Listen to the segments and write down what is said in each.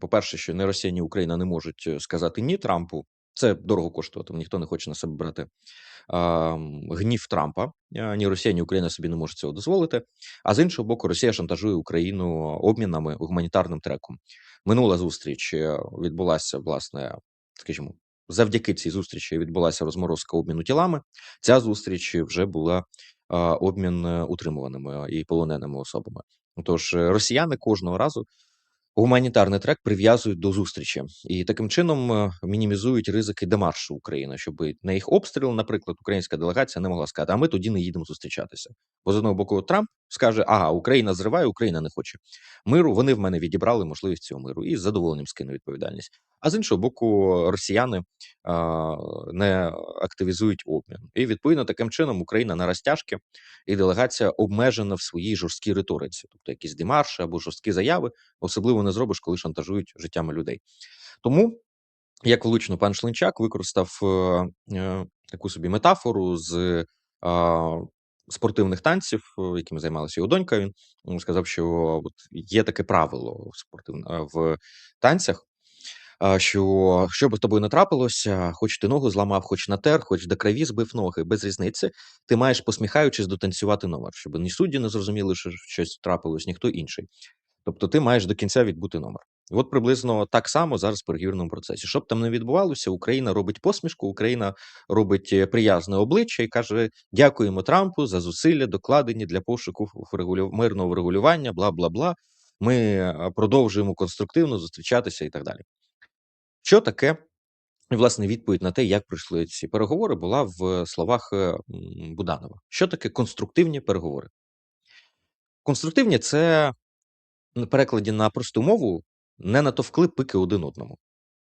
По-перше, що ні Росія, ні Україна не можуть сказати ні Трампу. Це дорого коштуватиме, ніхто не хоче на себе брати гнів Трампа. Ні Росія, ні Україна собі не можуть цього дозволити. А з іншого боку, Росія шантажує Україну обмінами гуманітарним треком. Минула зустріч відбулася, власне, скажімо, завдяки цій зустрічі відбулася розморозка обміну тілами. Ця зустріч вже була обмін утримуваними і полоненими особами. Тож росіяни кожного разу гуманітарний трек прив'язують до зустрічі і таким чином мінімізують ризики демаршу України, щоб на їх обстріл, наприклад, українська делегація не могла сказати, а ми тоді не їдемо зустрічатися. Бо з одного боку Трамп скаже, ага, Україна зриває, Україна не хоче миру, вони в мене відібрали можливість цього миру і з задоволенням скине відповідальність. А з іншого боку, росіяни не активізують обмін. І відповідно таким чином Україна на розтяжки і делегація обмежена в своїй жорсткій риториці, тобто якісь демарші або жорсткі заяви, особливо не зробиш, коли шантажують життями людей. Тому, як влучно пан Шленчак використав таку собі метафору з спортивних танців, якими займалася його донька. Він сказав, що от є таке правило в танцях, що би з тобою не трапилося, хоч ти ногу зламав, хоч натер, хоч до крові збив ноги, без різниці, ти маєш, посміхаючись, дотанцювати номер, щоб ні судді не зрозуміли, що щось трапилось, ніхто інший. Тобто ти маєш до кінця відбути номер. От приблизно так само зараз в переговірному процесі. Щоб там не відбувалося, Україна робить посмішку, Україна робить приязне обличчя і каже: дякуємо Трампу за зусилля, докладені для пошуку мирного врегулювання, бла-бла-бла. Ми продовжуємо конструктивно зустрічатися і так далі. Що таке, власне, відповідь на те, як пройшли ці переговори, була в словах Буданова. Що таке конструктивні переговори? Конструктивні – це, на перекладі на просту мову, не натовкли пики один одному.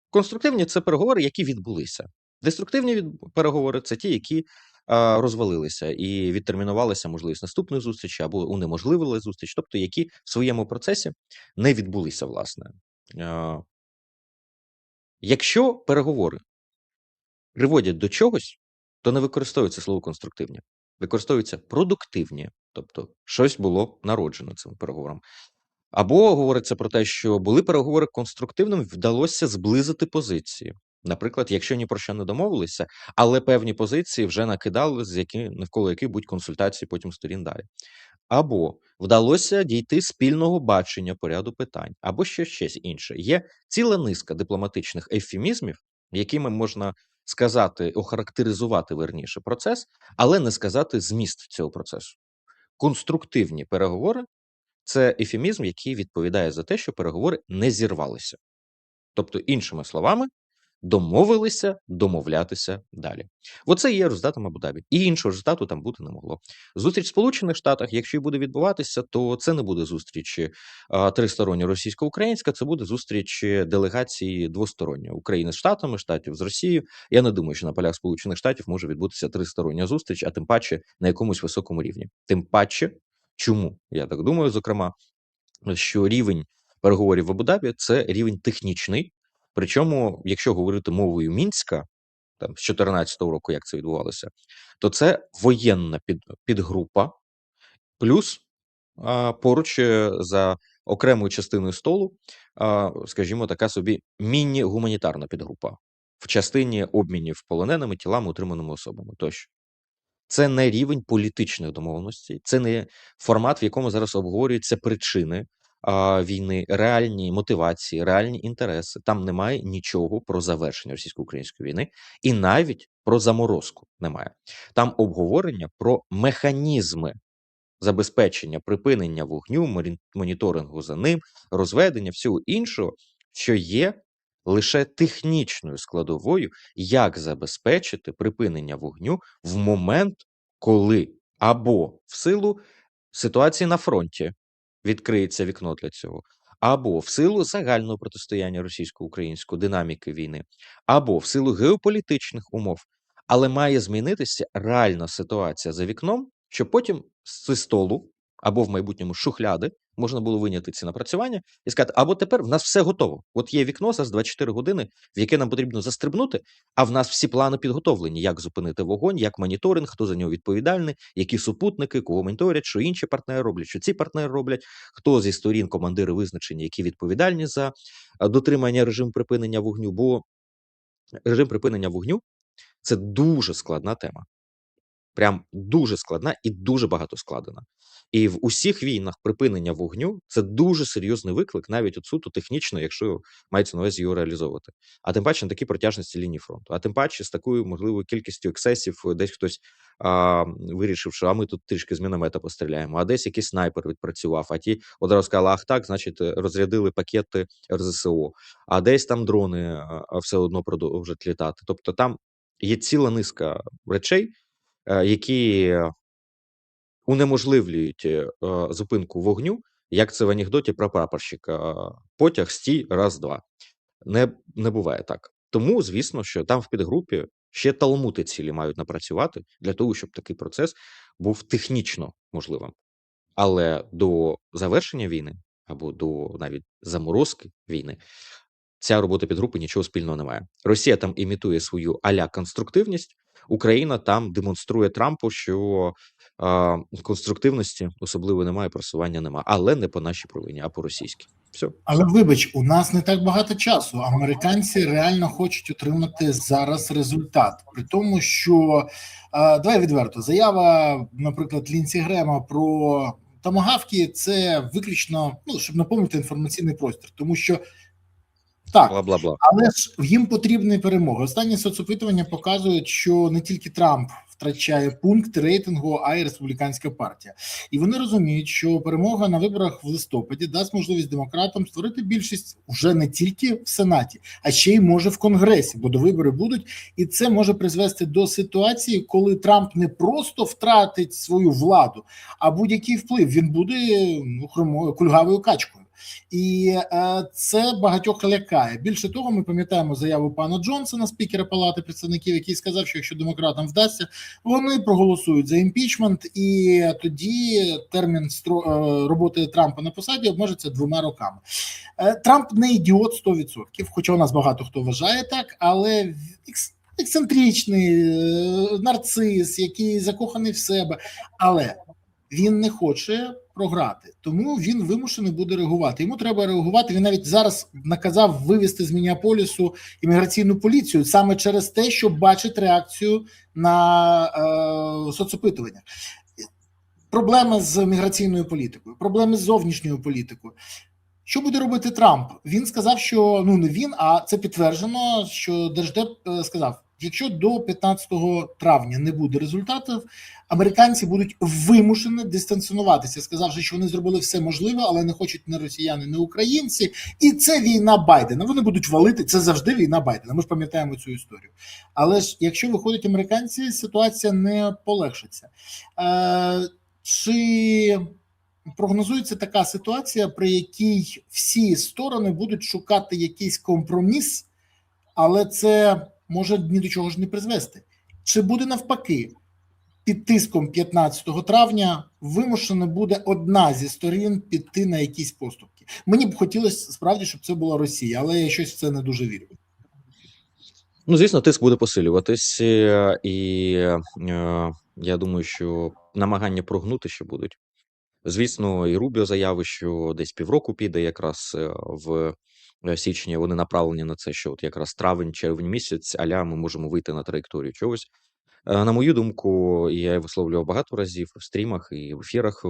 Конструктивні – це переговори, які відбулися. Деструктивні переговори – це ті, які розвалилися і відтермінувалися можливість наступної зустрічі або унеможливили зустріч, тобто які в своєму процесі не відбулися, власне. Якщо переговори приводять до чогось, то не використовується слово конструктивні, використовуються продуктивні, тобто щось було народжено цим переговором. Або говориться про те, що були переговори конструктивними, вдалося зблизити позиції. Наприклад, якщо ні про що не домовилися, але певні позиції вже накидали, навколо яких будуть консультації потім сторін далі. Або вдалося дійти спільного бачення по ряду питань, або щось інше. Є ціла низка дипломатичних ефемізмів, якими можна сказати, охарактеризувати верніше процес, але не сказати зміст цього процесу. Конструктивні переговори – це ефемізм, який відповідає за те, що переговори не зірвалися. Тобто, іншими словами, домовилися домовлятися далі. Оце є результатом Абу-Дабі. І іншого результату там бути не могло. Зустріч в Сполучених Штатах, якщо і буде відбуватися, то це не буде зустріч тристороння російсько-українська, це буде зустріч делегації двостороння. України з Штатами, Штатів з Росією. Я не думаю, що на полях Сполучених Штатів може відбутися тристороння зустріч, а тим паче на якомусь високому рівні. Тим паче, чому? Я так думаю, зокрема, що рівень переговорів в Абу-Дабі – це рівень технічний. Причому, якщо говорити мовою Мінська, там, з 2014 року, як це відбувалося, то це воєнна підгрупа, плюс поруч за окремою частиною столу, скажімо, така собі міні-гуманітарна підгрупа в частині обмінів полоненими, тілами, утриманими особами тощо. Це не рівень політичних домовленостей, це не формат, в якому зараз обговорюються причини війни, реальні мотивації, реальні інтереси. Там немає нічого про завершення російсько-української війни і навіть про заморозку немає. Там обговорення про механізми забезпечення припинення вогню, моніторингу за ним, розведення, всього іншого, що є лише технічною складовою, як забезпечити припинення вогню в момент, коли або в силу ситуації на фронті відкриється вікно для цього, або в силу загального протистояння російсько-української динаміки війни, або в силу геополітичних умов. Але має змінитися реальна ситуація за вікном, щоб потім з столу або в майбутньому шухляди можна було вийняти ці напрацювання і сказати: або тепер в нас все готово. От є вікно зараз 24 години, в яке нам потрібно застрибнути, а в нас всі плани підготовлені, як зупинити вогонь, як моніторинг, хто за нього відповідальний, які супутники, кого моніторять, що інші партнери роблять, що ці партнери роблять, хто зі сторін командири визначені, які відповідальні за дотримання режиму припинення вогню. Бо режим припинення вогню – це дуже складна тема. Прям дуже складна і дуже багатоскладена. І в усіх війнах припинення вогню – це дуже серйозний виклик, навіть от суто технічно, якщо мається на увазі його реалізовувати. А тим паче на такій протяжності лінії фронту. А тим паче з такою можливою кількістю ексцесів, десь хтось вирішив, що ми тут трішки з міномета постріляємо, а десь якийсь снайпер відпрацював, а ті одразу сказали: ах так, значить розрядили пакети РЗСО, а десь там дрони все одно продовжать літати. Тобто там є ціла низка речей, які унеможливлюють зупинку вогню, як це в анекдоті про прапорщика: потяг, стій, раз, два. Не буває так. Тому, звісно, що там в підгрупі ще талмути цілі мають напрацювати для того, щоб такий процес був технічно можливим. Але до завершення війни або до навіть заморозки війни ця робота підгрупи нічого спільного не має. Росія там імітує свою а-ля конструктивність, Україна там демонструє Трампу, що конструктивності особливо немає, просування немає. Але не по нашій провині, а по російській. Все. Але вибач, у нас не так багато часу. Американці реально хочуть отримати зараз результат. При тому, що давай відверто, заява, наприклад, Лінсі Грема про томагавки – це виключно, щоб наповнити інформаційний простір, тому що так, Бла-бла-бла. але ж їм потрібні перемоги. Останні соцопитування показують, що не тільки Трамп втрачає пункти рейтингу, а й республіканська партія. І вони розуміють, що перемога на виборах в листопаді дасть можливість демократам створити більшість уже не тільки в Сенаті, а ще й може в Конгресі, бо до вибори будуть. І це може призвести до ситуації, коли Трамп не просто втратить свою владу, а будь-який вплив. Він буде кульгавою качкою. І це багатьох лякає. Більше того, ми пам'ятаємо заяву пана Джонсона, спікера Палати представників, який сказав, що якщо демократам вдасться, вони проголосують за імпічмент, і тоді термін роботи Трампа на посаді обмежиться 2 роками. Трамп не ідіот 100%, хоча у нас багато хто вважає так, але ексцентричний, нарцис, який закоханий в себе, але він не хоче програти, тому він вимушений буде реагувати. Йому треба реагувати. Він навіть зараз наказав вивести з Мінеаполісу імміграційну поліцію саме через те, що бачить реакцію на соцопитуваннях. Проблеми з міграційною політикою, проблеми з зовнішньою політикою. Що буде робити Трамп? Він сказав, що не він, а це підтверджено, що Держдеп сказав: якщо до 15 травня не буде результатів, американці будуть вимушені дистанціонуватися, сказавши, що вони зробили все можливе, але не хочуть ні росіяни, ні українці. І це війна Байдена. Вони будуть валити, це завжди війна Байдена. Ми ж пам'ятаємо цю історію. Але ж якщо виходять американці, ситуація не полегшиться. Чи прогнозується така ситуація, при якій всі сторони будуть шукати якийсь компроміс, але це може ні до чого ж не призвести? Чи буде навпаки, під тиском 15 травня вимушена буде одна зі сторін піти на якісь поступки? Мені б хотілося справді, щоб це була Росія, але я щось в це не дуже вірю. Звісно, тиск буде посилюватись, і я думаю, що намагання прогнути ще будуть. Звісно, і Рубіо заяви, що десь півроку піде якраз в січні. Вони направлені на це, що от якраз травень-червень місяць, аля ми можемо вийти на траєкторію чогось. На мою думку, і я висловлював багато разів в стрімах і в ефірах,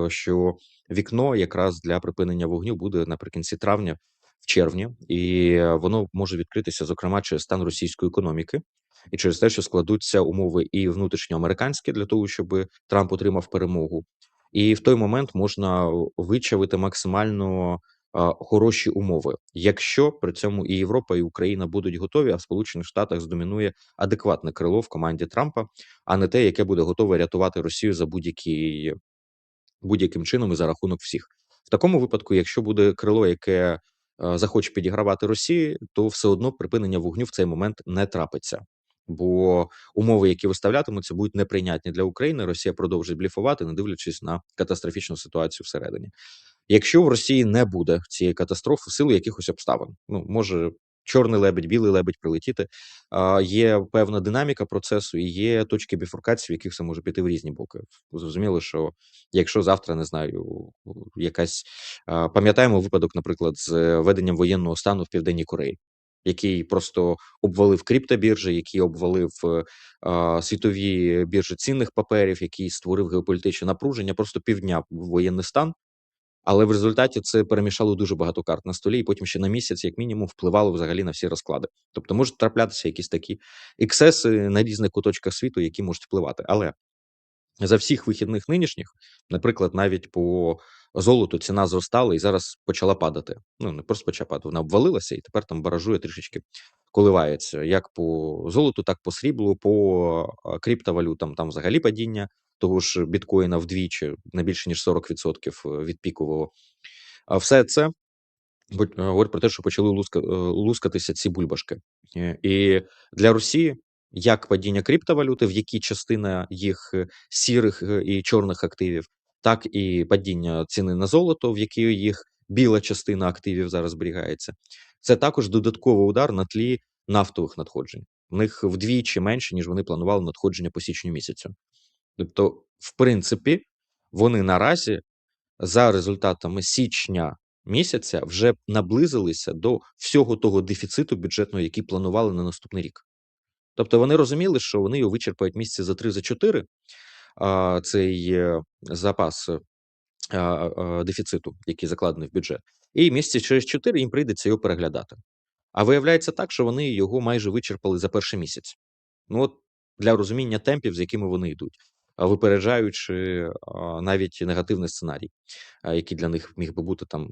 що вікно якраз для припинення вогню буде наприкінці травня, в червні, і воно може відкритися, зокрема, через стан російської економіки і через те, що складуться умови і внутрішньоамериканські для того, щоб Трамп отримав перемогу. І в той момент можна вичавити максимально хороші умови, якщо при цьому і Європа, і Україна будуть готові, а в Сполучених Штатах здомінує адекватне крило в команді Трампа, а не те, яке буде готове рятувати Росію за будь-яким чином і за рахунок всіх. В такому випадку, якщо буде крило, яке захоче підігравати Росії, то все одно припинення вогню в цей момент не трапиться. Бо умови, які виставлятимуться, будуть неприйнятні для України. Росія продовжить бліфувати, не дивлячись на катастрофічну ситуацію всередині. якщо в Росії не буде цієї катастрофи в силу якихось обставин. Ну, може чорний лебедь, білий лебедь прилетіти. Є певна динаміка процесу і є точки біфуркації, в яких все може піти в різні боки. Зрозуміло, що якщо завтра, не знаю, якась пам'ятаємо випадок, наприклад, з введенням воєнного стану в Південній Кореї, який просто обвалив криптобіржі, який обвалив світові біржі цінних паперів, який створив геополітичне напруження, просто півдня був воєнний стан. Але в результаті це перемішало дуже багато карт на столі, і потім ще на місяць, як мінімум, впливало взагалі на всі розклади. Тобто можуть траплятися якісь такі ексеси на різних куточках світу, які можуть впливати. Але за всіх вихідних нинішніх, наприклад, навіть по золоту ціна зростала і зараз почала падати. Ну, не просто почала падати, вона обвалилася і тепер там баражує трішечки, коливається. Як по золоту, так по сріблу, по криптовалютам там взагалі падіння того ж біткоїна вдвічі, на більше ніж 40% від пікового. А все це говорить про те, що почали лускатися ці бульбашки. І для Росії як падіння криптовалюти, в якій частина їх сірих і чорних активів, так і падіння ціни на золото, в якій їх біла частина активів зараз зберігається. Це також додатковий удар на тлі нафтових надходжень. В них вдвічі менше, ніж вони планували надходження по січню місяцю. Тобто, в принципі, вони наразі за результатами січня місяця вже наблизилися до всього того дефіциту бюджетного, який планували на наступний рік. Тобто вони розуміли, що вони його вичерпають місяці за 3-4, цей запас дефіциту, який закладений в бюджет, і місяці через 4 їм прийдеться його переглядати. А виявляється так, що вони його майже вичерпали за перший місяць. Ну от для розуміння темпів, з якими вони йдуть, випереджаючи навіть негативний сценарій, який для них міг би бути там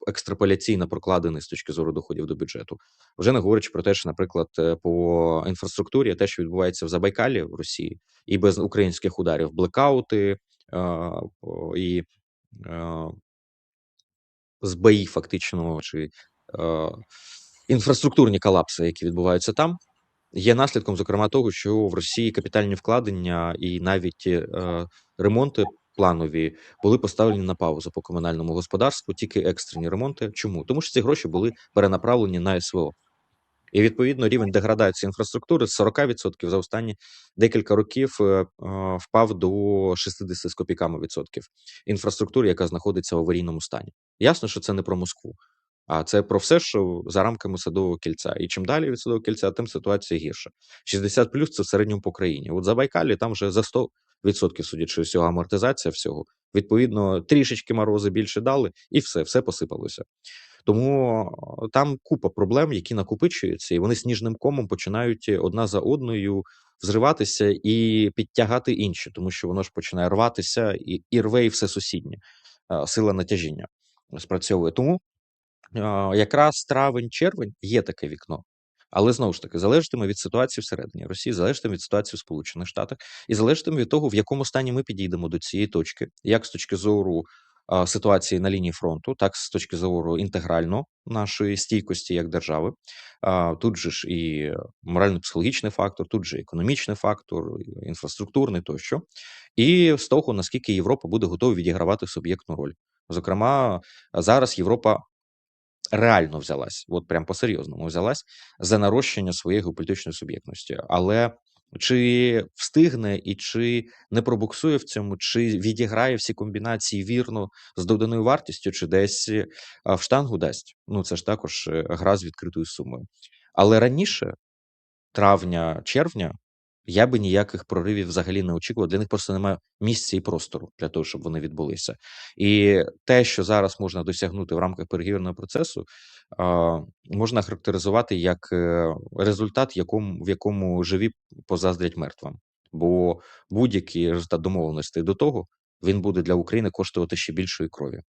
екстраполяційно прокладений з точки зору доходів до бюджету. Вже не говорячи про те, що, наприклад, по інфраструктурі те, що відбувається в Забайкалі в Росії, і без українських ударів, блекаути і збої фактично, чи інфраструктурні колапси, які відбуваються там, є наслідком, зокрема, того, що в Росії капітальні вкладення і навіть ремонти планові були поставлені на паузу по комунальному господарству, тільки екстрені ремонти. Чому? Тому що ці гроші були перенаправлені на СВО. І, відповідно, рівень деградації інфраструктури з 40% за останні декілька років впав до 60 з копійками відсотків інфраструктури, яка знаходиться в аварійному стані. Ясно, що це не про Москву, а це про все, що за рамками Садового кільця. І чим далі від Садового кільця, тим ситуація гірша. 60+ – це в середньому по країні. От за Байкалі там вже за 100%, судячи з цього, амортизація всього. Відповідно, трішечки морози більше дали, і все посипалося. Тому там купа проблем, які накопичуються, і вони сніжним комом починають одна за одною взриватися і підтягати інші, тому що воно ж починає рватися і рве і все сусіднє. Сила натяжіння спрацьовує. Тому якраз травень-червень є таке вікно. Але знову ж таки, залежатиме від ситуації всередині Росії, залежатиме від ситуації в Сполучених Штатах і залежатиме від того, в якому стані ми підійдемо до цієї точки, як з точки зору ситуації на лінії фронту, так з точки зору інтегрально нашої стійкості як держави. Тут же ж і морально-психологічний фактор, тут же економічний фактор, інфраструктурний тощо. І з того, наскільки Європа буде готова відігравати суб'єктну роль. Зокрема, зараз Європа реально взялась, от прям по-серйозному взялась за нарощення своєї геополітичної суб'єктності. Але чи встигне і чи не пробуксує в цьому, чи відіграє всі комбінації вірно з доданою вартістю, чи десь в штангу дасть? Ну, це ж також гра з відкритою сумою. Але раніше, травня-червня, я би ніяких проривів взагалі не очікував. Для них просто немає місця і простору для того, щоб вони відбулися. І те, що зараз можна досягнути в рамках переговорного процесу, можна характеризувати як результат, в якому живі позаздрять мертвим. Бо будь-який результат домовленостей до того, він буде для України коштувати ще більшої крові.